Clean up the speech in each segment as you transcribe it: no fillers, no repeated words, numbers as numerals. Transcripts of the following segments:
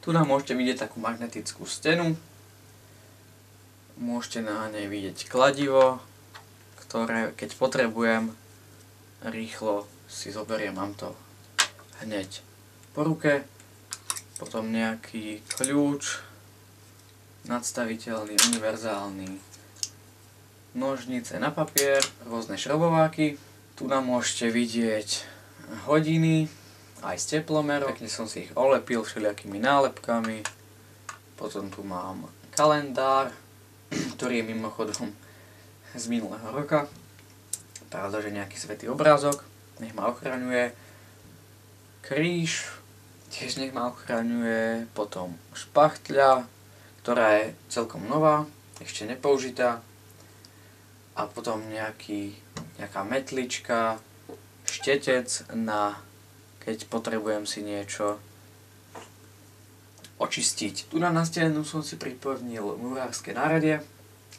Tu nám môžete vidieť takú magnetickú stenu. Môžete na nej vidieť kladivo, ktoré keď potrebujem rýchlo si zoberiem, mám to hneď po ruke. Potom nejaký kľúč, nadstaviteľný, univerzálny, nožnice na papier, rôzne šrobováky. Tu nám môžete vidieť hodiny, aj s teplomerom. Pekne som si ich olepil všelijakými nálepkami. Potom tu mám kalendár, ktorý je mimochodom z minulého roka. Pravda, že nejaký svätý obrázok, nech ma ochraňuje. Kríž, tiež nech ma ochraňuje. Potom špachtľa, ktorá je celkom nová, ešte nepoužitá. A potom nejaká metlička, štetec na keď potrebujem si niečo očistiť. Tu na stenu som si pripevnil murárske náradie,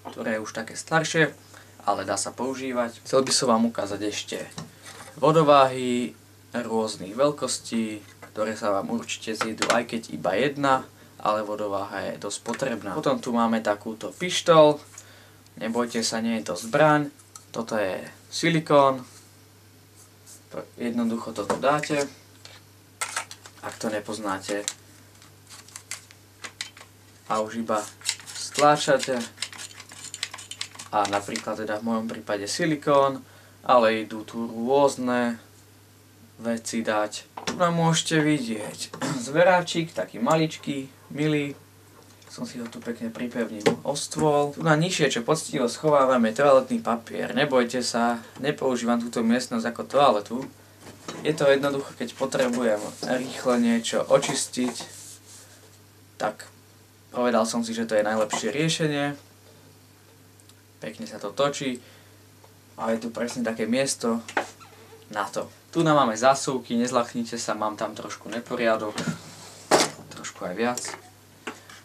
ktoré je už také staršie, ale dá sa používať. Chcel by som vám ukázať ešte vodováhy rôznych veľkostí, ktoré sa vám určite zjedú, aj keď iba jedna, ale vodováha je dosť potrebná. Potom tu máme takúto pištol, nebojte sa, nie je to zbraň, toto je silikón. Jednoducho toto dáte, ak to nepoznáte, a už iba stláčate a napríklad teda v mojom prípade silikón, ale idú tu rôzne veci dať. Tu nám môžete vidieť zveráčik, taký maličký, milý, som si ho tu pekne pripevnil o stôl. Tu na nižšie, čo poctivo schovávame, toaletný papier. Nebojte sa, nepoužívam túto miestnosť ako toaletu. Je to jednoducho, keď potrebujem rýchle niečo očistiť, tak povedal som si, že to je najlepšie riešenie. Pekne sa to točí a je tu presne také miesto na to. Tu nám máme zásuvky, nezlachnite sa, mám tam trošku neporiadok, trošku aj viac.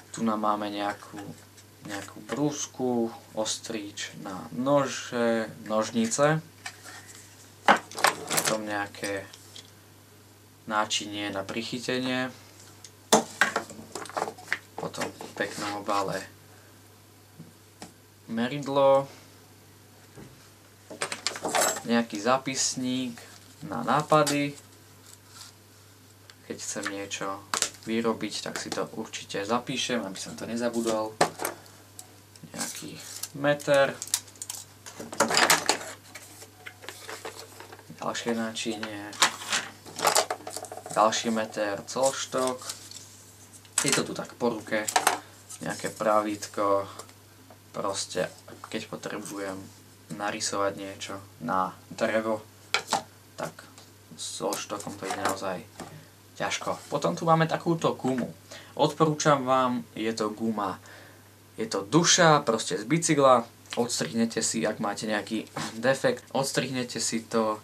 Tu nám máme nejakú brúsku, ostríč na nože, nožnice. Potom nejaké náčinie na prichytenie. Potom v peknom obale meridlo. Nejaký zápisník na nápady. Keď chcem niečo vyrobiť, tak si to určite zapíšem, aby som to nezabudol. Nejaký meter. Ďalšie náčinie. Ďalší meter, colštok. Je to tu tak po ruke. Nejaké pravítko. Proste, keď potrebujem narysovať niečo na drevo, tak so štokom to ide naozaj ťažko. Potom tu máme takúto gumu. Odporúčam vám, je to guma. Je to duša, proste z bicykla. Odstrihnete si, ak máte nejaký defekt, odstrihnete si to.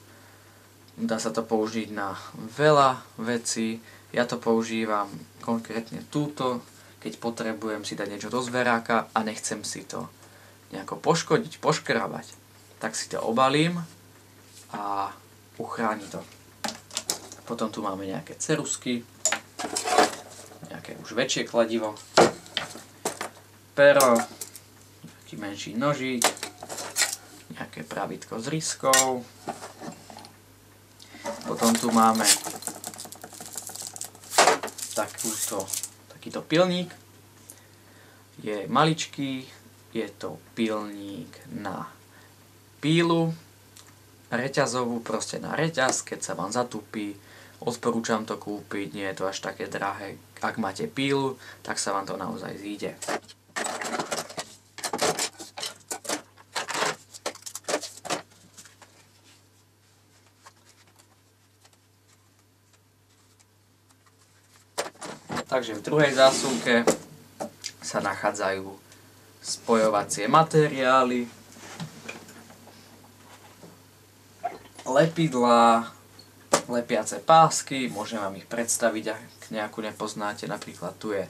Dá sa to použiť na veľa vecí. Ja to používam konkrétne túto, keď potrebujem si dať niečo do zveráka a nechcem si to nejako poškodiť, poškrabať. Tak si to obalím a uchráni to. Potom tu máme nejaké ceruzky, nejaké už väčšie kladivo, pero, taký menší nožík, nejaké pravítko s ryskou. Potom tu máme takýto pilník. Je maličký, je to pilník na pílu, reťazovú, proste na reťaz, keď sa vám zatupí. Odporúčam to kúpiť, nie je to až také drahé. Ak máte pílu, tak sa vám to naozaj zíde. Takže v druhej zásuvke sa nachádzajú spojovacie materiály, lepidlá, lepiace pásky, môžem vám ich predstaviť, ak nejakú nepoznáte. Napríklad tu je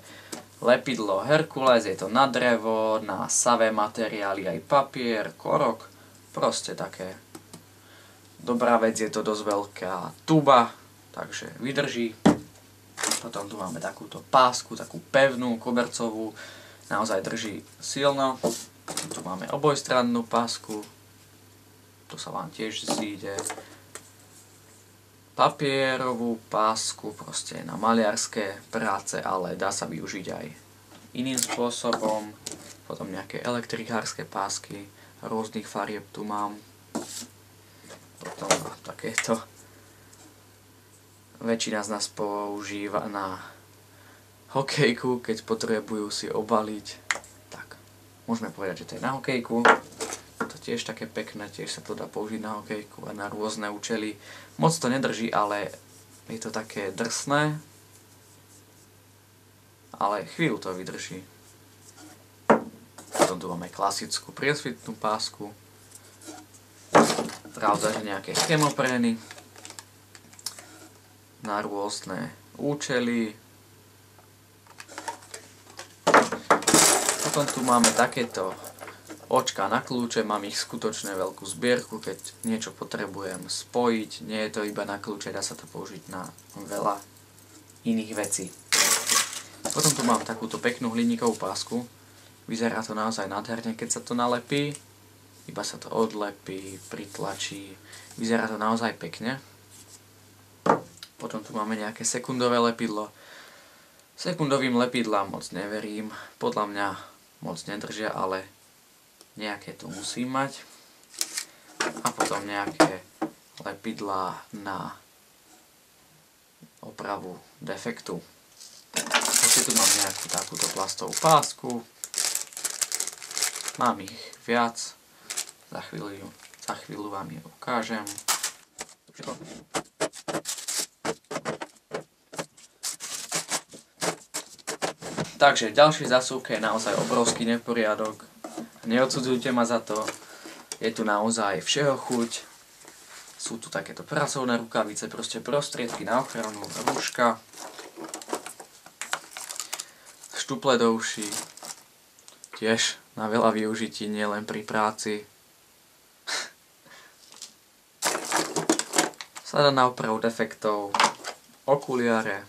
lepidlo Herkules, je to na drevo, na savé materiály, aj papier, korok, proste také. Dobrá vec, je to dosť veľká tuba, takže vydrží. Potom tu máme takúto pásku, takú pevnú, kobercovú, naozaj drží silno. Potom tu máme obojstrannú pásku, to sa vám tiež zíde. Papierovú pásku proste na maliarské práce, ale dá sa využiť aj iným spôsobom. Potom nejaké elektrikárske pásky rôznych farieb tu mám. Potom takéto. Väčšina z nás používa na hokejku, keď potrebujú si obaliť. Tak, môžeme povedať, že to je na hokejku. To tiež také pekné, tiež sa to dá použiť na hokejku a na rôzne účely. Moc to nedrží, ale je to také drsné. Ale chvíľu to vydrží. Potom tu máme klasickú priesvitnú pásku. Pravda, že nejaké chemoprény na rôzne účely. Potom tu máme takéto očka na kľúče, mám ich skutočne veľkú zbierku, keď niečo potrebujem spojiť. Nie je to iba na kľúče, dá sa to použiť na veľa iných vecí. Potom tu mám takúto peknú hliníkovú pásku. Vyzerá to naozaj nádherne, keď sa to nalepí. Iba sa to odlepí, pritlačí. Vyzerá to naozaj pekne. Potom tu máme nejaké sekundové lepidlo. Sekundovým lepidlám moc neverím. Podľa mňa moc nedržia, ale nejaké tu musím mať. A potom nejaké lepidlá na opravu defektu. Ešte tu mám nejakú takúto plastovú pásku. Mám ich viac. Za chvíľu vám je ukážem. Takže v ďalšej zásuvke je naozaj obrovský neporiadok. Neodsudzujte ma za to. Je tu naozaj všeho chuť. Sú tu takéto pracovné rukavice, proste prostriedky na ochranu, rúška, štuple do uší, tiež na veľa využití, nielen pri práci. Sada na opravu defektov, okuliare,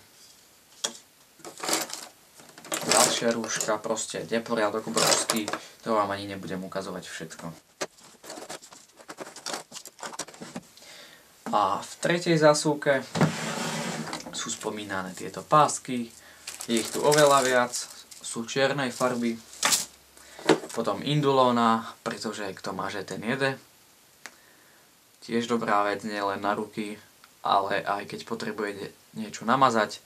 ďalšia rúška, proste neporiadok obrovský, to vám ani nebudem ukazovať všetko. A v tretej zásuvke sú spomínané tieto pásky, je ich tu oveľa viac, sú čiernej farby, potom indulóna, pretože kto máže, ten jede. Tiež dobrá vec, nie len na ruky, ale aj keď potrebujete niečo namazať,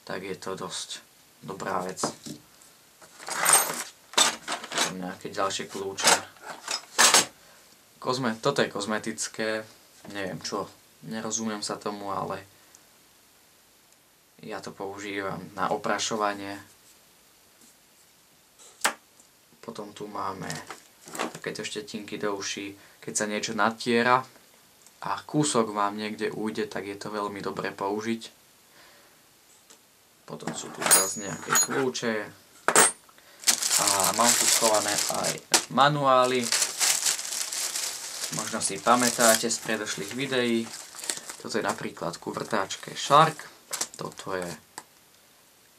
tak je to dosť dobrá vec. Nejaké ďalšie kľúče. Toto je kozmetické, neviem čo, nerozumiem sa tomu, ale ja to používam na oprašovanie. Potom tu máme takéto štetinky do uší, keď sa niečo natiera a kúsok vám niekde ujde, tak je to veľmi dobré použiť. Potom sú tu zase nejaké kľúče a mám tu schované aj manuály. Možno si pamätáte z predošlých videí. Toto je napríklad ku vrtáčke Shark. Toto je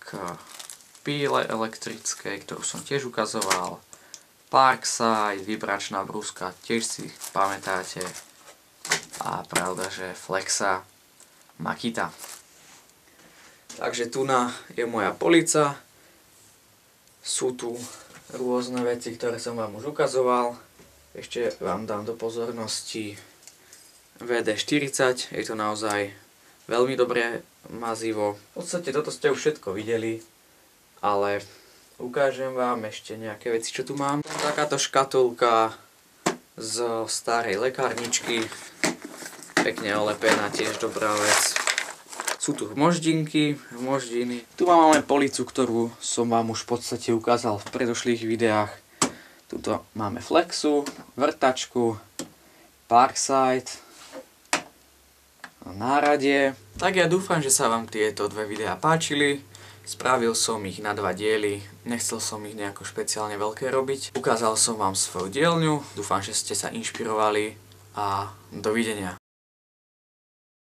k píle elektrickej, ktorú som tiež ukazoval. Parkside, vibračná brúska, tiež si pamätáte. A pravda, že Flexa Makita. Takže tu je moja polica. Sú tu rôzne veci, ktoré som vám už ukazoval. Ešte vám dám do pozornosti VD40. Je to naozaj veľmi dobré mazivo. V podstate toto ste už všetko videli, ale ukážem vám ešte nejaké veci, čo tu mám. Takáto škatulka z starej lekárničky. Pekne olepená, tiež dobrá vec. Sú tu hmoždinky, hmoždiny. Tu máme policu, ktorú som vám už v podstate ukázal v predošlých videách. Tuto máme Flexu, vrtačku, Parkside, náradie. Tak ja dúfam, že sa vám tieto dve videá páčili. Spravil som ich na 2 diely, nechcel som ich nejako špeciálne veľké robiť. Ukázal som vám svoju dielňu, dúfam, že ste sa inšpirovali a dovidenia.